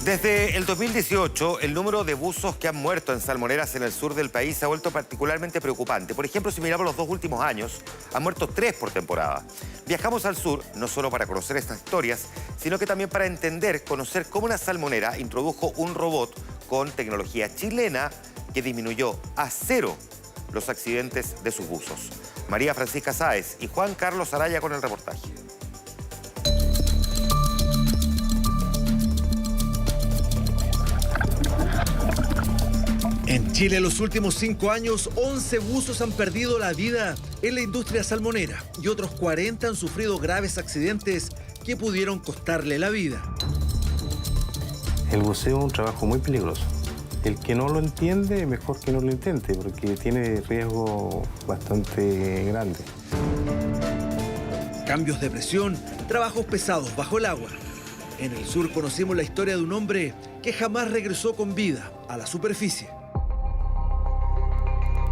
Desde el 2018, el número de buzos que han muerto en salmoneras en el sur del país se ha vuelto particularmente preocupante. Por ejemplo, si miramos los 2 últimos años, han muerto 3 por temporada. Viajamos al sur no solo para conocer estas historias, sino que también para conocer cómo una salmonera introdujo un robot con tecnología chilena que disminuyó a 0 los accidentes de sus buzos. María Francisca Sáez y Juan Carlos Araya con el reportaje. En Chile, en los últimos 5 años, 11 buzos han perdido la vida en la industria salmonera y otros 40 han sufrido graves accidentes que pudieron costarle la vida. El buceo es un trabajo muy peligroso. El que no lo entiende, mejor que no lo intente, porque tiene riesgo bastante grande. Cambios de presión, trabajos pesados bajo el agua. En el sur conocimos la historia de un hombre que jamás regresó con vida a la superficie.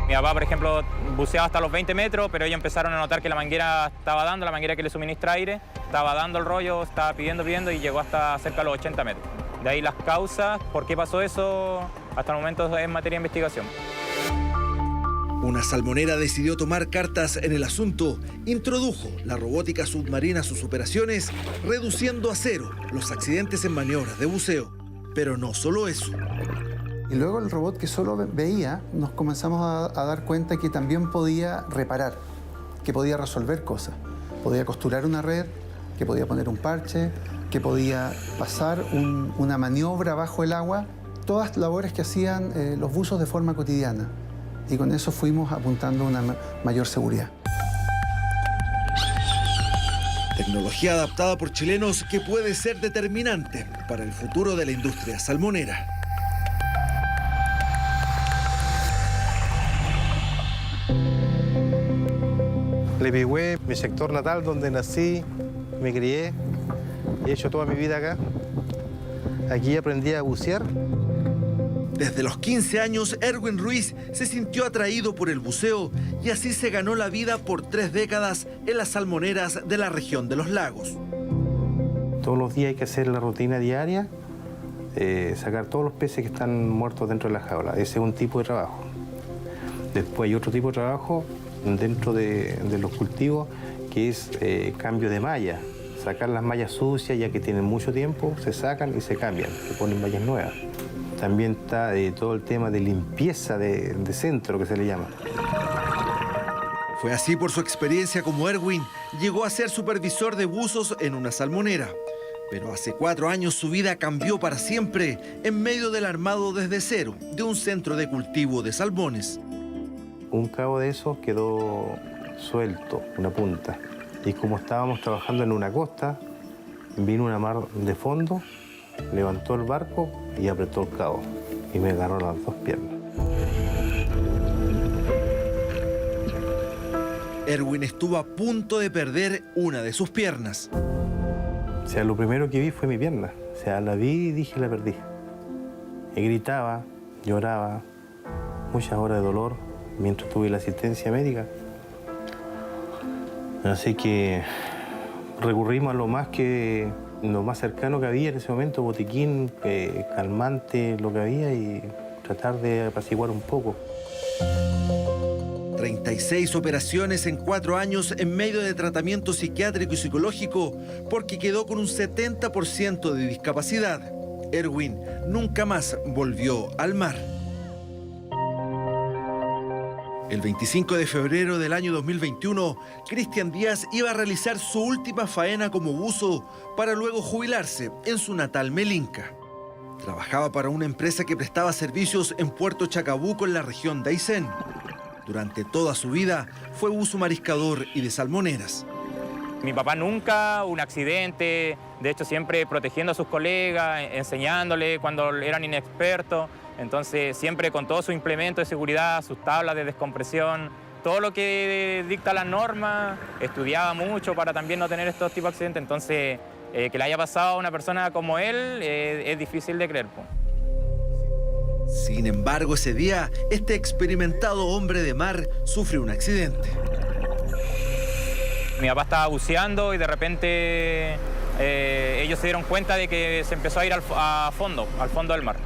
Mi papá, por ejemplo, buceaba hasta los 20 metros, pero ellos empezaron a notar que la manguera estaba dando, la manguera que le suministra aire, estaba dando el rollo, estaba pidiendo y llegó hasta cerca de los 80 metros. De ahí las causas, por qué pasó eso, hasta el momento es materia de investigación. Una salmonera decidió tomar cartas en el asunto, introdujo la robótica submarina a sus operaciones, reduciendo a 0 los accidentes en maniobras de buceo. Pero no solo eso. Y luego el robot que solo veía, nos comenzamos a dar cuenta que también podía reparar, que podía resolver cosas. Podía costurar una red, que podía poner un parche, que podía pasar una maniobra bajo el agua. Todas labores que hacían los buzos de forma cotidiana. Y con eso fuimos apuntando a una mayor seguridad. Tecnología adaptada por chilenos que puede ser determinante para el futuro de la industria salmonera. Lepigüé, mi sector natal, donde nací, me crié, he hecho toda mi vida acá. Aquí aprendí a bucear. Desde los 15 años, Erwin Ruiz se sintió atraído por el buceo y así se ganó la vida por 3 décadas en las salmoneras de la región de los lagos. Todos los días hay que hacer la rutina diaria, sacar todos los peces que están muertos dentro de la jaula. Ese es un tipo de trabajo. Después hay otro tipo de trabajo dentro de los cultivos, que es cambio de malla. Sacar las mallas sucias, ya que tienen mucho tiempo, se sacan y se cambian, se ponen mallas nuevas. También está todo el tema de limpieza de centro, que se le llama. Fue así por su experiencia como Erwin llegó a ser supervisor de buzos en una salmonera. Pero hace 4 años su vida cambió para siempre en medio del armado desde cero de un centro de cultivo de salmones. Un cabo de esos quedó suelto, una punta. Y como estábamos trabajando en una costa, vino una mar de fondo, levantó el barco y apretó el cabo. Y me agarró las 2 piernas. Erwin estuvo a punto de perder una de sus piernas. O sea, lo primero que vi fue mi pierna. O sea, la vi y dije, la perdí. Y gritaba, lloraba, muchas horas de dolor mientras tuve la asistencia médica. Así que recurrimos a lo más cercano que había en ese momento, botiquín, calmante, lo que había, y tratar de apaciguar un poco. 36 operaciones en 4 años en medio de tratamiento psiquiátrico y psicológico porque quedó con un 70% de discapacidad. Erwin nunca más volvió al mar. El 25 de febrero del año 2021, Cristian Díaz iba a realizar su última faena como buzo para luego jubilarse en su natal Melinca. Trabajaba para una empresa que prestaba servicios en Puerto Chacabuco, en la región de Aysén. Durante toda su vida fue buzo mariscador y de salmoneras. Mi papá nunca un accidente, de hecho siempre protegiendo a sus colegas, enseñándole cuando eran inexpertos. Entonces siempre con todo su implemento de seguridad, sus tablas de descompresión, todo lo que dicta la norma, estudiaba mucho para también no tener estos tipos de accidentes. Entonces que le haya pasado a una persona como él es difícil de creer. Sin embargo, ese día, este experimentado hombre de mar sufre un accidente. Mi papá estaba buceando y de repente ellos se dieron cuenta de que se empezó a ir al fondo del mar.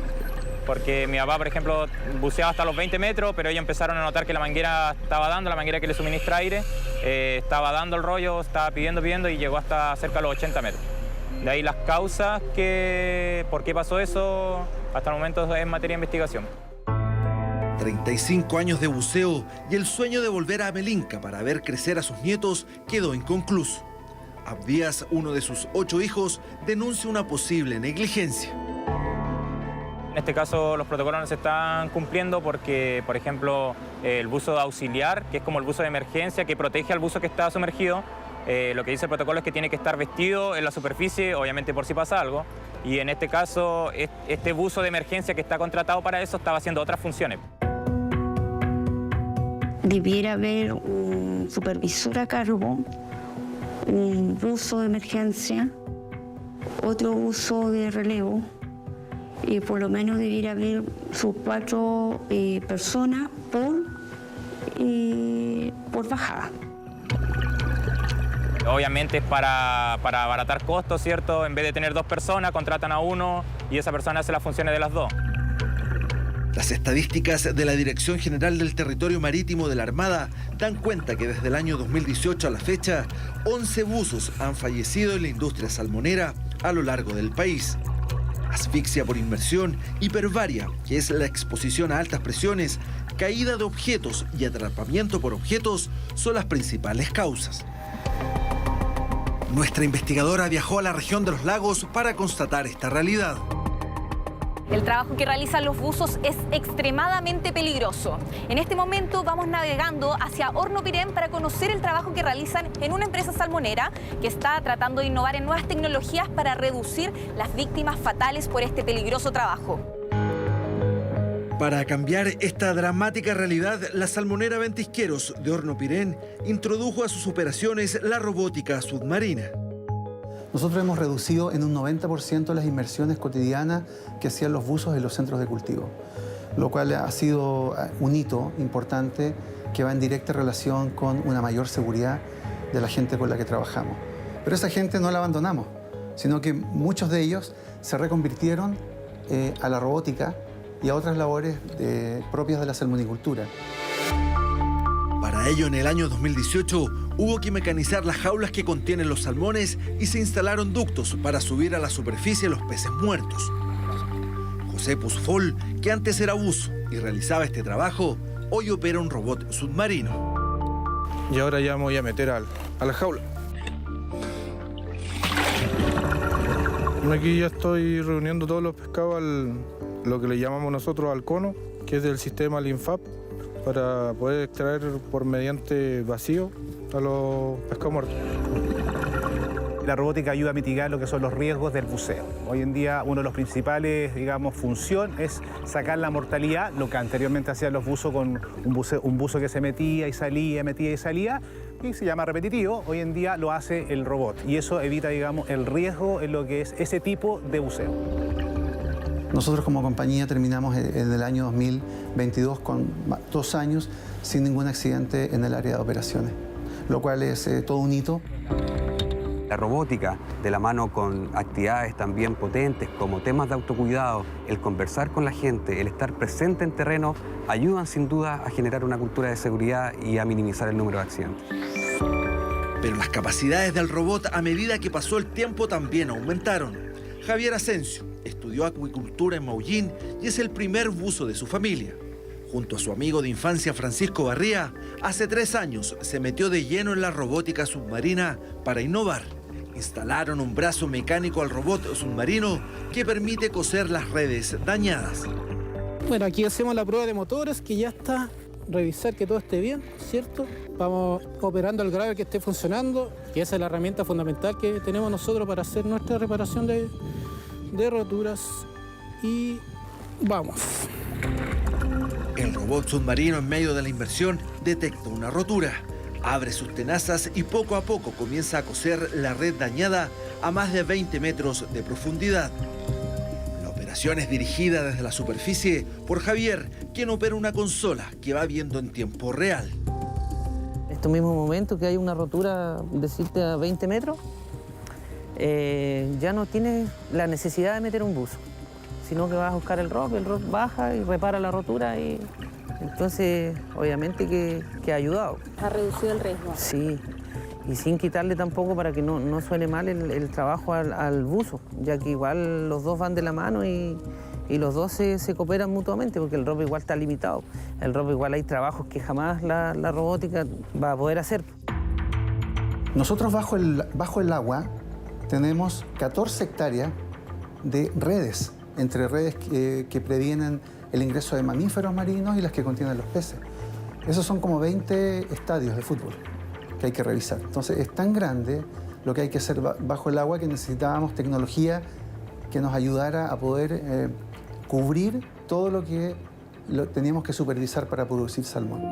Porque mi papá, por ejemplo, buceaba hasta los 20 metros, pero ellos empezaron a notar que la manguera estaba dando, la manguera que le suministra aire, estaba dando el rollo, estaba pidiendo y llegó hasta cerca de los 80 metros. De ahí las causas por qué pasó eso, hasta el momento es materia de investigación. 35 años de buceo y el sueño de volver a Amelinka para ver crecer a sus nietos quedó inconcluso. Abdías, uno de sus 8 hijos, denuncia una posible negligencia. En este caso los protocolos no se están cumpliendo porque, por ejemplo, el buzo auxiliar, que es como el buzo de emergencia que protege al buzo que está sumergido, lo que dice el protocolo es que tiene que estar vestido en la superficie, obviamente por si pasa algo, y en este caso este buzo de emergencia que está contratado para eso estaba haciendo otras funciones. Debiera haber un supervisor a cargo, un buzo de emergencia, otro buzo de relevo, y por lo menos debiera haber sus 4 personas por bajada. Obviamente es para abaratar costos, ¿cierto? En vez de tener 2 personas, contratan a uno y esa persona hace las funciones de las 2. Las estadísticas de la Dirección General del Territorio Marítimo de la Armada dan cuenta que desde el año 2018 a la fecha, 11 buzos han fallecido en la industria salmonera a lo largo del país. Asfixia por inmersión, hiperbaria, que es la exposición a altas presiones, caída de objetos y atrapamiento por objetos son las principales causas. Nuestra investigadora viajó a la región de los lagos para constatar esta realidad. El trabajo que realizan los buzos es extremadamente peligroso. En este momento vamos navegando hacia Hornopiren para conocer el trabajo que realizan en una empresa salmonera que está tratando de innovar en nuevas tecnologías para reducir las víctimas fatales por este peligroso trabajo. Para cambiar esta dramática realidad, la salmonera Ventisqueros de Hornopiren introdujo a sus operaciones la robótica submarina. Nosotros hemos reducido en un 90% las inmersiones cotidianas que hacían los buzos en los centros de cultivo, lo cual ha sido un hito importante que va en directa relación con una mayor seguridad de la gente con la que trabajamos. Pero esa gente no la abandonamos, sino que muchos de ellos se reconvirtieron a la robótica y a otras labores propias de la salmonicultura. Para ello, en el año 2018, hubo que mecanizar las jaulas que contienen los salmones y se instalaron ductos para subir a la superficie los peces muertos. José Pusfol, que antes era buzo y realizaba este trabajo, hoy opera un robot submarino. Y ahora ya me voy a meter a la jaula. Aquí ya estoy reuniendo todos los pescados lo que le llamamos nosotros al cono, que es del sistema LINFAP, para poder extraer por mediante vacío a los pescados muertos. La robótica ayuda a mitigar lo que son los riesgos del buceo. Hoy en día uno de los principales, función es sacar la mortalidad, lo que anteriormente hacían los buzos con un buzo que se metía y salía, y se llama repetitivo. Hoy en día lo hace el robot y eso evita, el riesgo en lo que es ese tipo de buceo. Nosotros como compañía terminamos en el año 2022 con 2 años sin ningún accidente en el área de operaciones, lo cual es todo un hito. La robótica, de la mano con actividades también potentes como temas de autocuidado, el conversar con la gente, el estar presente en terreno, ayudan sin duda a generar una cultura de seguridad y a minimizar el número de accidentes. Pero las capacidades del robot a medida que pasó el tiempo también aumentaron. Javier Asensio estudió acuicultura en Maullín y es el primer buzo de su familia. Junto a su amigo de infancia Francisco Barría, hace 3 años se metió de lleno en la robótica submarina para innovar. Instalaron un brazo mecánico al robot submarino que permite coser las redes dañadas. Bueno, aquí hacemos la prueba de motores, que ya está. Revisar que todo esté bien, ¿cierto? Vamos operando el grave que esté funcionando, y esa es la herramienta fundamental que tenemos nosotros para hacer nuestra reparación de roturas. Y vamos. El robot submarino, en medio de la inversión, detecta una rotura. Abre sus tenazas y poco a poco comienza a coser la red dañada a más de 20 metros de profundidad. La operación es dirigida desde la superficie por Javier, quien opera una consola que va viendo en tiempo real. En estos mismos momentos que hay una rotura, decirte, a 20 metros, ya no tienes la necesidad de meter un buzo, sino que vas a buscar el ROP baja y repara la rotura y entonces obviamente que ha ayudado. ¿Ha reducido el riesgo? Sí, y sin quitarle tampoco para que no suene mal el trabajo al buzo, ya que igual los dos van de la mano y los dos se cooperan mutuamente, porque el ROP igual está limitado. El ROP igual hay trabajos que jamás la robótica va a poder hacer. Nosotros bajo el agua tenemos 14 hectáreas de redes, entre redes que previenen el ingreso de mamíferos marinos y las que contienen los peces. Esos son como 20 estadios de fútbol que hay que revisar. Entonces es tan grande lo que hay que hacer bajo el agua que necesitábamos tecnología que nos ayudara a poder cubrir todo lo que teníamos que supervisar para producir salmón.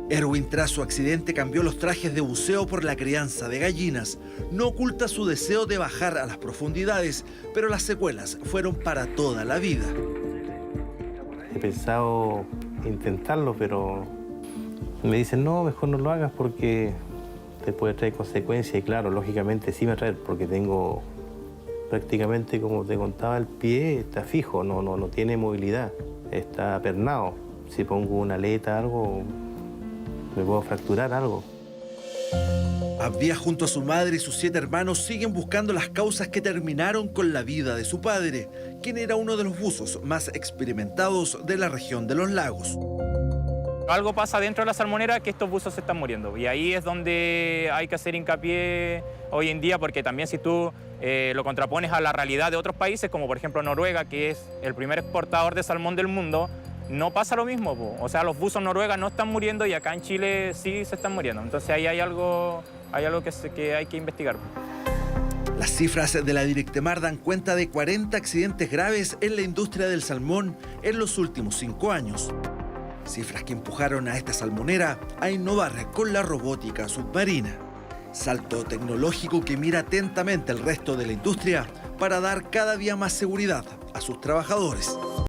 Erwin, tras su accidente, cambió los trajes de buceo por la crianza de gallinas. No oculta su deseo de bajar a las profundidades, pero las secuelas fueron para toda la vida. He pensado intentarlo, pero me dicen, no, mejor no lo hagas porque te puede traer consecuencias. Y claro, lógicamente sí me trae, porque tengo prácticamente, como te contaba, el pie está fijo, no tiene movilidad, está pernado. Si pongo una aleta, algo, me puedo fracturar algo. Abdías, junto a su madre y sus 7 hermanos, siguen buscando las causas que terminaron con la vida de su padre, quien era uno de los buzos más experimentados de la región de los lagos. Algo pasa dentro de la salmonera que estos buzos se están muriendo y ahí es donde hay que hacer hincapié hoy en día, porque también si tú lo contrapones a la realidad de otros países, como por ejemplo Noruega, que es el primer exportador de salmón del mundo, no pasa lo mismo, po. O sea, los buzos noruegas no están muriendo y acá en Chile sí se están muriendo. Entonces ahí hay algo que hay que investigar. Las cifras de la Directemar dan cuenta de 40 accidentes graves en la industria del salmón en los últimos 5 años. Cifras que empujaron a esta salmonera a innovar con la robótica submarina. Salto tecnológico que mira atentamente al resto de la industria para dar cada día más seguridad a sus trabajadores.